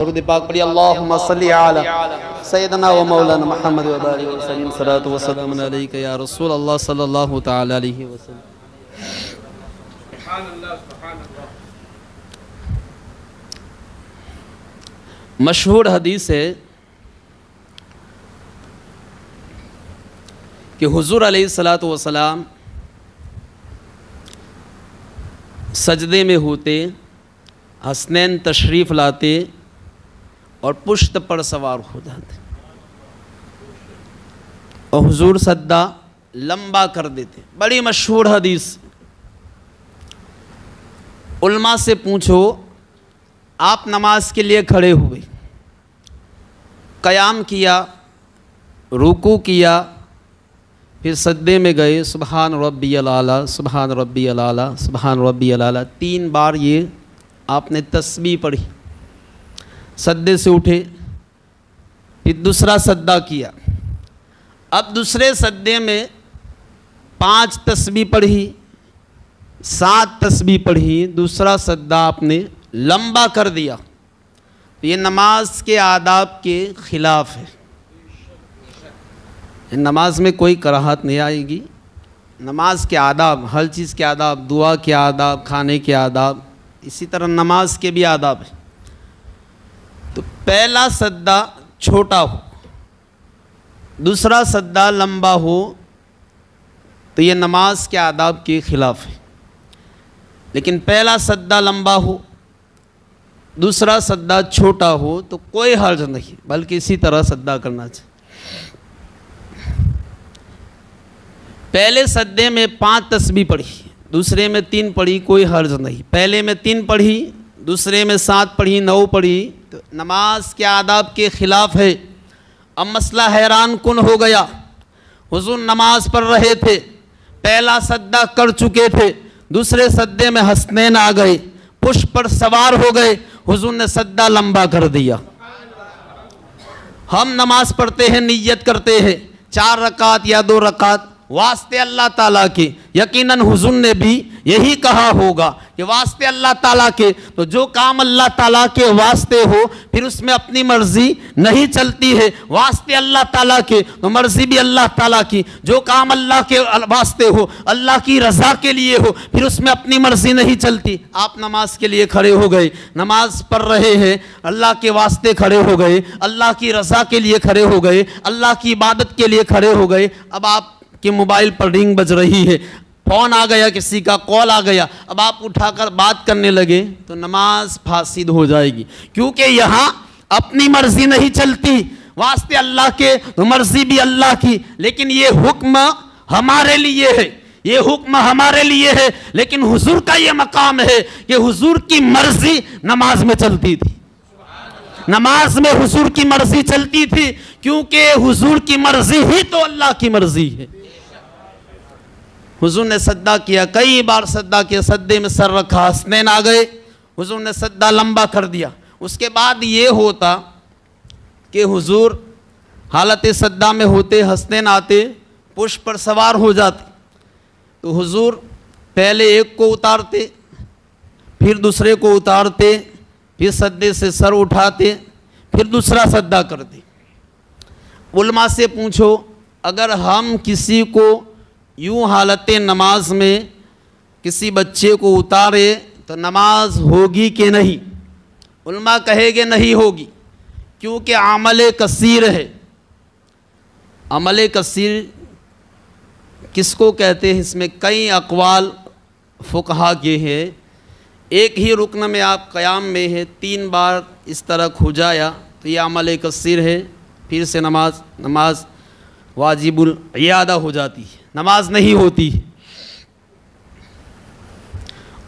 दुरूद पाक पढ़िए अल्लाहुम्मा सल्ली अला सय्यदना व मौलाना मुहम्मद व बारिक व सल्लिम सलातु व सलाम अलैका या रसूल अल्लाह सल्लल्लाहु तआला अलैहि वसल्लम। मशहूर हदीस है कि हुजूर अलैहिस्सलातु वस्सलाम सजदे में होते, हसनैन तशरीफ़ लाते और पुश्त पर सवार हो जाते और हुजूर सद्दा लंबा कर देते। बड़ी मशहूर हदीस। उल्मा से पूछो, आप नमाज के लिए खड़े हुए, क़याम किया, रुकू किया, फिर सद्दे में गए, सुबहान रब्बियल आला, सुबहान रब्बियल आला, सुबहान रब्बियल आला, 3 बार ये आपने तस्बीह पढ़ी। सद्दे से उठे, फिर दूसरा सद्दा किया। अब दूसरे सद्दे में 5 तस्बीह पढ़ी, 7 तस्बीह पढ़ी, दूसरा सद्दा आपने लंबा कर दिया। तो ये नमाज के आदाब के ख़िलाफ़ है। नमाज में कोई कराहत नहीं आएगी। नमाज के आदाब, हर चीज़ के आदाब, दुआ के आदाब, खाने के आदाब, इसी तरह नमाज के भी आदाब है। तो पहला सद्दा छोटा हो, दूसरा सद्दा लंबा हो, तो ये नमाज के आदाब के ख़िलाफ़ है। लेकिन पहला सद्दा लंबा हो, दूसरा सद्दा छोटा हो तो कोई हर्ज नहीं, बल्कि इसी तरह सद्दा करना चाहिए। पहले सद्दे में 5 तस्बीह पढ़ी, दूसरे में 3 पढ़ी, कोई हर्ज नहीं। पहले में 3 पढ़ी, दूसरे में 7 पढ़ी, 9 पढ़ी, तो नमाज के आदाब के ख़िलाफ़ है। अब मसला हैरान कुन हो गया। हुजूर नमाज पढ़ रहे थे, पहला सद्दा कर चुके थे, दूसरे सद्दे में हसनैन आ गए, पुष्प पर सवार हो गए, हुजूर ने सद्दा लंबा कर दिया। हम नमाज पढ़ते हैं, नियत करते हैं 4 रकात या 2 रकात वास्ते अल्लाह ताला के। यकीनन हुजूर ने भी यही कहा होगा कि वास्ते अल्लाह ताला के। तो जो काम अल्लाह ताला के वास्ते हो, फिर उसमें अपनी मर्जी नहीं चलती है। वास्ते अल्लाह ताला के तो मर्जी भी अल्लाह ताला की। जो काम अल्लाह के वास्ते हो, अल्लाह की रज़ा के लिए हो, फिर उसमें अपनी मर्जी नहीं चलती। आप नमाज के लिए खड़े हो गए, नमाज पढ़ रहे हैं, अल्लाह के वास्ते खड़े हो गए, अल्लाह की रज़ा के लिए खड़े हो गए, अल्लाह की इबादत के लिए खड़े हो गए। अब आप कि मोबाइल पर रिंग बज रही है, फ़ोन आ गया, किसी का कॉल आ गया, अब आप उठाकर बात करने लगे तो नमाज फासिद हो जाएगी। क्योंकि यहाँ अपनी मर्जी नहीं चलती, वास्ते अल्लाह के तो मर्जी भी अल्लाह की। लेकिन ये हुक्म हमारे लिए है, ये हुक्म हमारे लिए है। लेकिन हुजूर का ये मकाम है कि हुजूर की मर्जी नमाज में चलती थी। नमाज में हुजूर की मर्जी चलती थी, क्योंकि हुजूर की मर्जी ही तो अल्लाह की मर्जी है। हुजूर ने सद्दा किया, कई बार सद्दा किया, सद्दे में सर रखा, हसनैन आ गए, हुजूर ने सद्दा लंबा कर दिया। उसके बाद ये होता कि हुजूर हालत सद्दा में होते, हसनैन आते, पुष्प पर सवार हो जाते। तो हुजूर पहले एक को उतारते, फिर दूसरे को उतारते, फिर सद्दे से सर उठाते, फिर दूसरा सद्दा करते। उल्मा से पूछो, अगर हम किसी को यूँ हालत नमाज में किसी बच्चे को उतारे तो नमाज होगी कि नहीं? उल्मा कहेंगे नहीं होगी, क्योंकि अमल कसीर है। अमल कसीर किसको कहते हैं? इसमें कई अक़वाल फ़ुक़हा के हैं। एक ही रुकन में आप क़याम में है, 3 बार इस तरह खुजाया तो ये अमल कसीर है, फिर से नमाज वाजिबुल इयादा हो जाती है, नमाज नहीं होती है।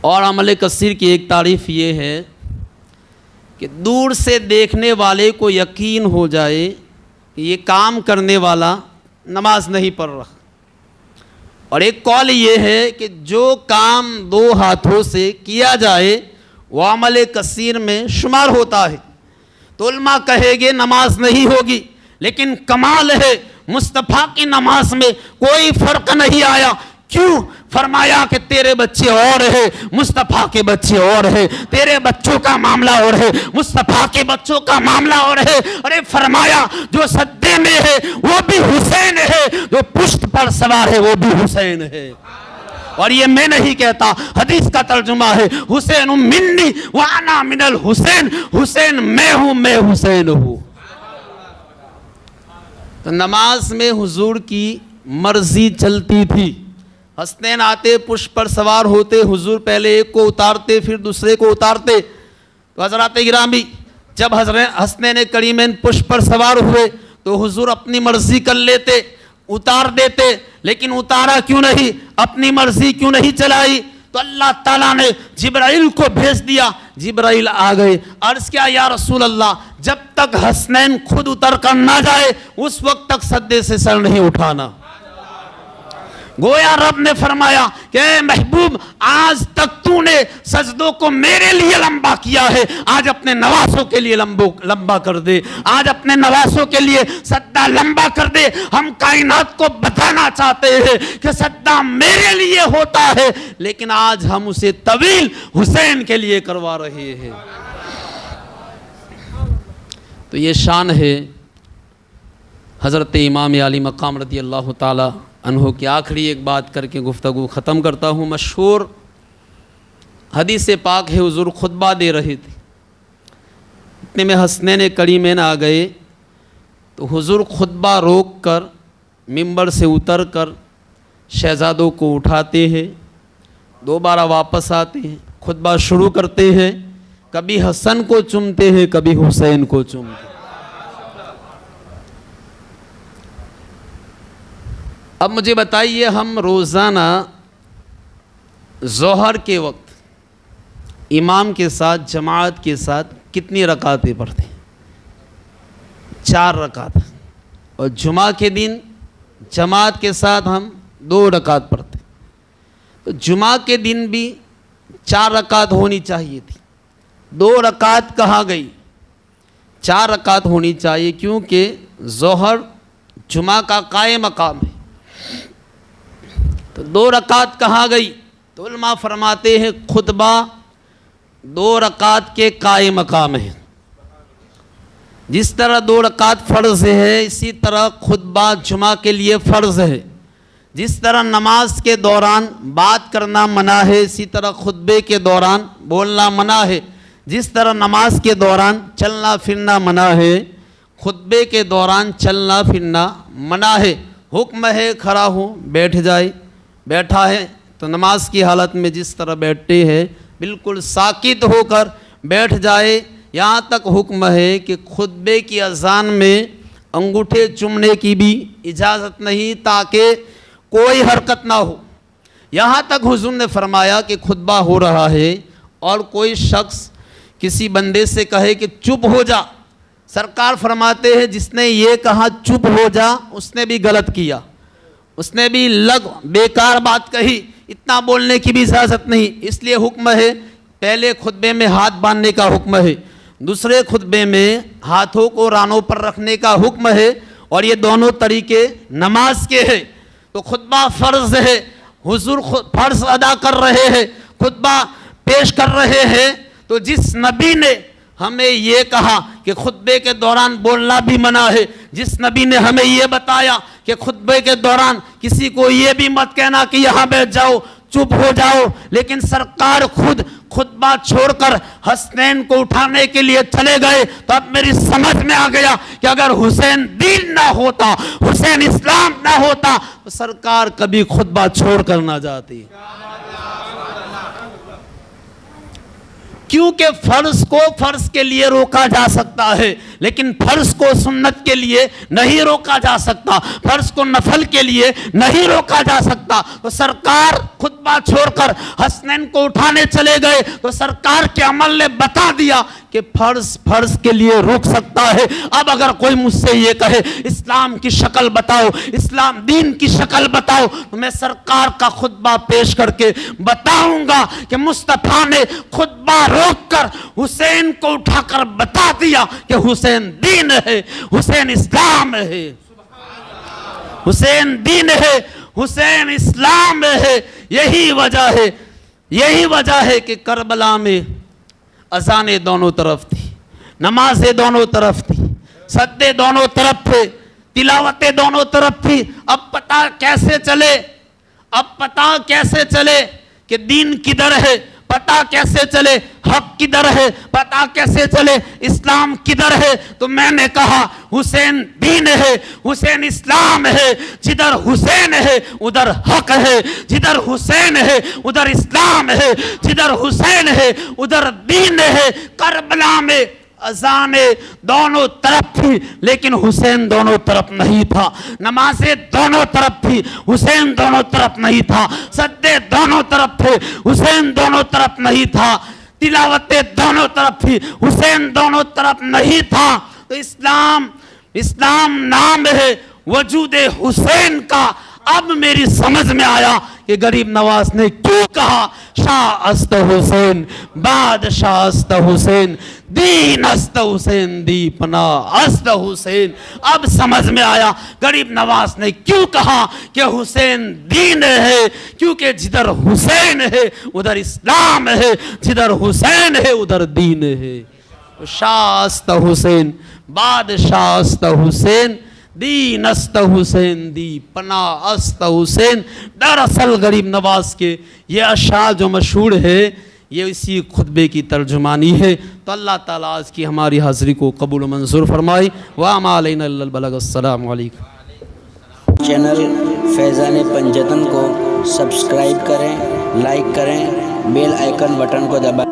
और अमल कसीर की एक तारीफ़ ये है कि दूर से देखने वाले को यकीन हो जाए कि ये काम करने वाला नमाज नहीं पढ़ रहा। और एक कौल ये है कि जो काम 2 हाथों से किया जाए वो अमल कसीर में शुमार होता है। तो उल्मा कहेंगे नमाज नहीं होगी। लेकिन कमाल है, मुस्तफ़ा की नमाज में कोई फ़र्क नहीं आया। क्यों? फरमाया कि तेरे बच्चे और है, मुस्तफ़ा के बच्चे और है, तेरे बच्चों का मामला और है, मुस्तफ़ा के बच्चों का मामला और है। अरे फरमाया जो सद्दे में है वो भी हुसैन है, जो पुष्ट पर सवार है वो भी हुसैन है। और ये मैं नहीं कहता, हदीस का तर्जुमा है, हुसैन मिन्नी व अना मिनल हुसैन, हुसैन मैं हूं, मैं हुसैन हूं। तो नमाज में हुजूर की मर्जी चलती थी। हसनैन आते, पुष्प पर सवार होते, हुजूर पहले एक को उतारते फिर दूसरे को उतारते। तो हजरात गिरामी, जब हसनैन करीमैन पुष्प पर सवार हुए तो हुजूर अपनी मर्जी कर लेते, उतार देते, लेकिन उतारा क्यों नहीं, अपनी मर्जी क्यों नहीं चलाई? तो अल्लाह ताला ने जिब्राइल को भेज दिया। जिब्राइल आ गए, अर्ज किया या रसूल अल्लाह, जब तक हसनैन खुद उतर कर ना जाए उस वक्त तक सद्दे से सर नहीं उठाना। गोया रब ने फरमाया कि महबूब, आज तक तूने सजदों को मेरे लिए लंबा किया है, आज अपने नवासों के लिए लंबा कर दे, आज अपने नवासों के लिए सद्दा लंबा कर दे। हम कायनात को बताना चाहते हैं कि सद्दा मेरे लिए होता है, लेकिन आज हम उसे तवील हुसैन के लिए करवा रहे हैं। तो ये शान है हज़रत इमाम अली मकाम रज़ी अल्लाह ताला अन्हो की। आखिरी एक बात करके गुफ्तगू ख़त्म करता हूँ। मशहूर हदीस पाक है, हुजूर खुतबा दे रहे थे, इतने में हसनैन करीमैन आ गए। तो हुजूर खुतबा रोक कर मिंबर से उतर कर शहज़ादों को उठाते हैं, दोबारा वापस आते हैं, खुतबा शुरू करते हैं, कभी हसन को चूमते हैं, कभी हुसैन को चूमते हैं। अब मुझे बताइए, हम रोज़ाना ज़ोहर के वक्त इमाम के साथ, जमात के साथ कितनी रकातें पढ़ते हैं? 4 रकात। और जुमा के दिन जमात के साथ हम 2 रकात पढ़ते। तो जुमा के दिन भी 4 रकात होनी चाहिए थी, 2 रकात कहाँ गई? 4 रकात होनी चाहिए, क्योंकि ज़ोहर जुमा का कायम मकाम है। तो 2 रकात कहाँ गई? तो उलमा फरमाते हैं खुतबा 2 रकात के कायम मकाम है। जिस तरह 2 रकात फ़र्ज़ है, इसी तरह खुतबा जुमा के लिए फ़र्ज़ है। जिस तरह नमाज के दौरान बात करना मना है, इसी तरह खुतबे के दौरान बोलना मना है। जिस तरह नमाज के दौरान चलना फिरना मना है, खुतबे के दौरान चलना फिरना मना है। हुक्म है खड़ा हो, बैठ जाए, बैठा है तो नमाज की हालत में जिस तरह बैठते हैं बिल्कुल साकित होकर बैठ जाए। यहाँ तक हुक्म है कि खुतबे की अजान में अंगूठे चूमने की भी इजाज़त नहीं, ताकि कोई हरकत ना हो। यहाँ तक हुजूर ने फरमाया कि खुतबा हो रहा है और कोई शख्स किसी बंदे से कहे कि चुप हो जा, सरकार फरमाते हैं जिसने ये कहा चुप हो जा उसने भी गलत किया, उसने भी बेकार बात कही, इतना बोलने की भी इजाज़त नहीं। इसलिए हुक्म है, पहले खुतबे में हाथ बांधने का हुक्म है, दूसरे खुतबे में हाथों को रानों पर रखने का हुक्म है, और ये दोनों तरीके नमाज के हैं। तो खुतबा फ़र्ज़ है, हुजूर फ़र्ज़ अदा कर रहे हैं, खुतबा पेश कर रहे हैं। तो जिस नबी ने हमें ये कहा कि खुतबे के दौरान बोलना भी मना है, जिस नबी ने हमें ये बताया कि खुतबे के दौरान किसी को ये भी मत कहना कि यहाँ बैठ जाओ, चुप हो जाओ, लेकिन सरकार खुद खुतबा छोड़कर हसनैन को उठाने के लिए चले गए, तो अब मेरी समझ में आ गया कि अगर हुसैन दीन ना होता, हुसैन इस्लाम ना होता, तो सरकार कभी खुतबा छोड़कर ना जाती। क्योंकि फर्ज को फर्ज के लिए रोका जा सकता है, लेकिन फर्ज को सुन्नत के लिए नहीं रोका जा सकता, फर्ज को नफल के लिए नहीं रोका जा सकता। तो सरकार खुतबा छोड़कर हसनैन को उठाने चले गए, तो सरकार के अमल ने बता दिया कि फर्ज फर्ज के लिए रोक सकता है। अब अगर कोई मुझसे ये कहे इस्लाम की शक्ल बताओ, इस्लाम दीन की शक्ल बताओ, तो मैं सरकार का खुतबा पेश करके बताऊंगा कि मुस्तफा ने खुतबा रोककर हुसैन को उठाकर बता दिया कि हुसैन दीन है, हुसैन इस्लाम है, हुसैन दीन है, हुसैन इस्लाम में है। यही वजह है कि करबला में अजानें दोनों तरफ थी, नमाजें दोनों तरफ थी, सद्दे दोनों तरफ थे, तिलावतें दोनों तरफ थी। अब पता कैसे चले कि दीन किधर है, पता कैसे चले हक किधर है, पता कैसे चले इस्लाम किधर है। तो मैंने कहा हुसैन दीन है, हुसैन इस्लाम है। जिधर हुसैन है उधर हक है, जिधर हुसैन है उधर इस्लाम है, जिधर हुसैन है उधर दीन है। करबला में अजाने दोनों तरफ थी, लेकिन हुसैन दोनों तरफ नहीं था। नमाजें दोनों तरफ थी, हुसैन दोनों तरफ नहीं था। सद्दे दोनों तरफ थे, हुसैन दोनों तरफ नहीं था। तिलावतें दोनों तरफ थी, हुसैन दोनों तरफ नहीं था। तो इस्लाम नाम है वजूद हुसैन का। अब मेरी समझ में आया कि गरीब नवाज ने क्यों कहा शाह अस्त हुसैन, बादशाह अस्त हुसैन, दीन अस्त हुसैन, दीपना अस्त हुसैन। अब समझ में आया गरीब नवाज ने क्यों कहा कि हुसैन दीन है, क्योंकि जिधर हुसैन है उधर इस्लाम है, जिधर हुसैन है उधर दीन है। शाह अस्त हुसैन, बादशाह अस्त हुसैन, दीन अस्त हुसैन, दी पना अस्त हुसैन। दरअसल गरीब नवाज के ये अशार जो मशहूर है ये इसी खुतबे की तर्जुमानी है। तो अल्लाह ताला आज की हमारी हाज़िरी को कबूल मंजूर फरमाए। वा अलैना इल्लल बलाग। अस्सलामु अलैकुम। चैनल फैज़ान पंजतन को सब्सक्राइब करें, लाइक करें, बेल आइकन बटन को दबाएं।